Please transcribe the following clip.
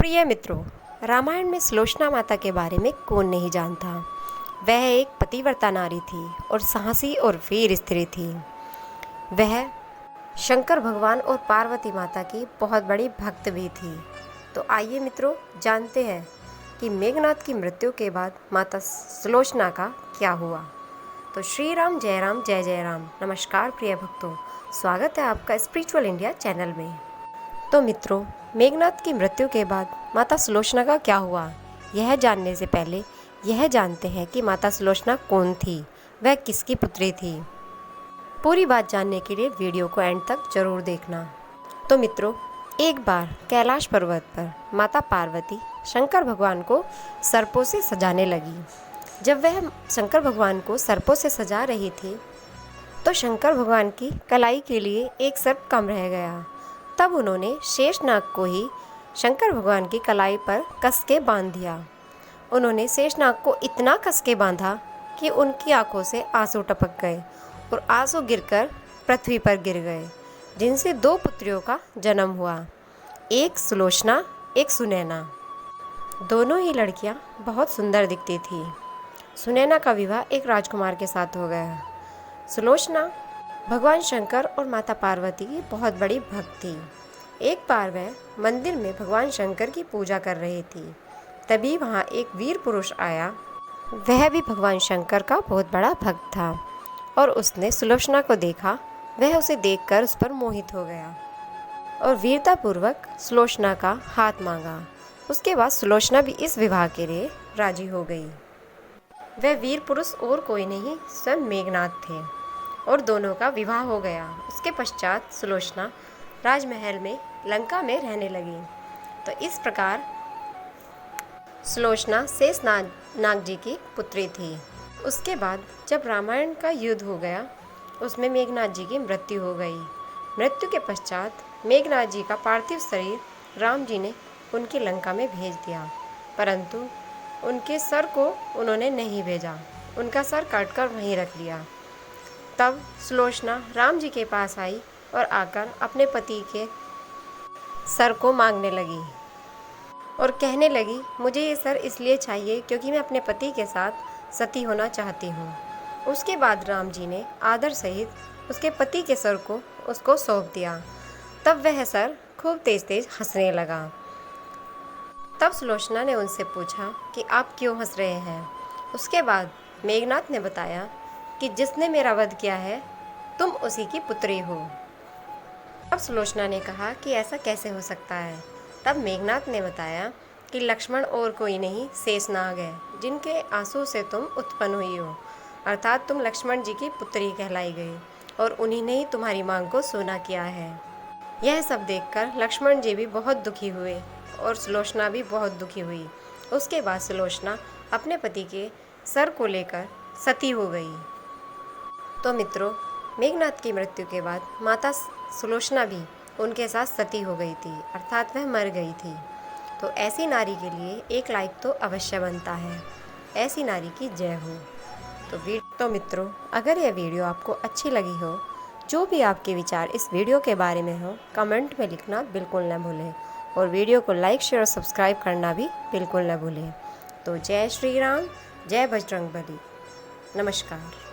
प्रिय मित्रों, रामायण में सुलोचना माता के बारे में कौन नहीं जानता। वह एक पतिव्रता नारी थी और साहसी और वीर स्त्री थी। वह शंकर भगवान और पार्वती माता की बहुत बड़ी भक्त भी थी। तो आइए मित्रों, जानते हैं कि मेघनाद की मृत्यु के बाद माता सुलोचना का क्या हुआ। तो श्री राम जय जय राम। नमस्कार प्रिय भक्तों, स्वागत है आपका स्पिरिचुअल इंडिया चैनल में। तो मित्रों, मेघनाद की मृत्यु के बाद माता सुलोचना का क्या हुआ, यह जानने से पहले यह जानते हैं कि माता सुलोचना कौन थी, वह किसकी पुत्री थी। पूरी बात जानने के लिए वीडियो को एंड तक जरूर देखना। तो मित्रों, एक बार कैलाश पर्वत पर माता पार्वती शंकर भगवान को सर्पों से सजाने लगी। जब वह शंकर भगवान को सर्पों से सजा रही थी तो शंकर भगवान की कलाई के लिए एक सर्प कम रह गया। तब उन्होंने शेषनाग को ही शंकर भगवान की कलाई पर कस के बांध दिया। उन्होंने शेषनाग को इतना कस के बांधा कि उनकी आंखों से आंसू टपक गए और आंसू गिरकर पृथ्वी पर गिर गए, जिनसे 2 पुत्रियों का जन्म हुआ, एक सुलोचना एक सुनैना। दोनों ही लड़कियां बहुत सुंदर दिखती थी। सुनैना का विवाह एक राजकुमार के साथ हो गया। सुलोचना भगवान शंकर और माता पार्वती की बहुत बड़ी भक्त थी। एक बार वह मंदिर में भगवान शंकर की पूजा कर रही थी। तभी वहाँ एक वीर पुरुष आया। वह भी भगवान शंकर का बहुत बड़ा भक्त था और उसने सुलोचना को देखा। वह उसे देखकर उस पर मोहित हो गया और वीरतापूर्वक सुलोचना का हाथ मांगा। उसके बाद सुलोचना भी इस विवाह के लिए राजी हो गई। वह वीर पुरुष और कोई नहीं, स्वयं मेघनाद थे और दोनों का विवाह हो गया। उसके पश्चात सुलोचना राजमहल में लंका में रहने लगी। तो इस प्रकार सुलोचना शेषनाग जी की पुत्री थी। उसके बाद जब रामायण का युद्ध हो गया, उसमें मेघनाद जी की मृत्यु हो गई। मृत्यु के पश्चात मेघनाद जी का पार्थिव शरीर राम जी ने उनकी लंका में भेज दिया, परंतु उनके सर को उन्होंने नहीं भेजा। उनका सर काटकर वहीं रख लिया। तब सुलोचना राम जी के पास आई और आकर अपने पति के सर को मांगने लगी और कहने लगी, मुझे ये सर इसलिए चाहिए क्योंकि मैं अपने पति के साथ सती होना चाहती हूँ। उसके बाद राम जी ने आदर सहित उसके पति के सर को उसको सौंप दिया। तब वह सर खूब तेज तेज हंसने लगा। तब सुलोचना ने उनसे पूछा कि आप क्यों हंस रहे हैं। उसके बाद मेघनाद ने बताया कि जिसने मेरा वध किया है तुम उसी की पुत्री हो। अब सुलोचना ने कहा कि ऐसा कैसे हो सकता है। तब मेघनाद ने बताया कि लक्ष्मण और कोई नहीं, शेषनाग है, जिनके आंसू से तुम उत्पन्न हुई हो, अर्थात तुम लक्ष्मण जी की पुत्री कहलाई गई और उन्हीं ने ही तुम्हारी मांग को सोना किया है। यह सब देखकर लक्ष्मण जी भी बहुत दुखी हुए और सुलोचना भी बहुत दुखी हुई। उसके बाद सुलोचना अपने पति के सर को लेकर सती हो गई। तो मित्रों, मेघनाद की मृत्यु के बाद माता सुलोचना भी उनके साथ सती हो गई थी, अर्थात वह मर गई थी। तो ऐसी नारी के लिए एक लाइक तो अवश्य बनता है। ऐसी नारी की जय हो। तो मित्रों, अगर यह वीडियो आपको अच्छी लगी हो, जो भी आपके विचार इस वीडियो के बारे में हो, कमेंट में लिखना बिल्कुल न भूलें और वीडियो को लाइक शेयर और सब्सक्राइब करना भी बिल्कुल न भूलें। तो जय श्री राम, जय बजरंगबली। नमस्कार।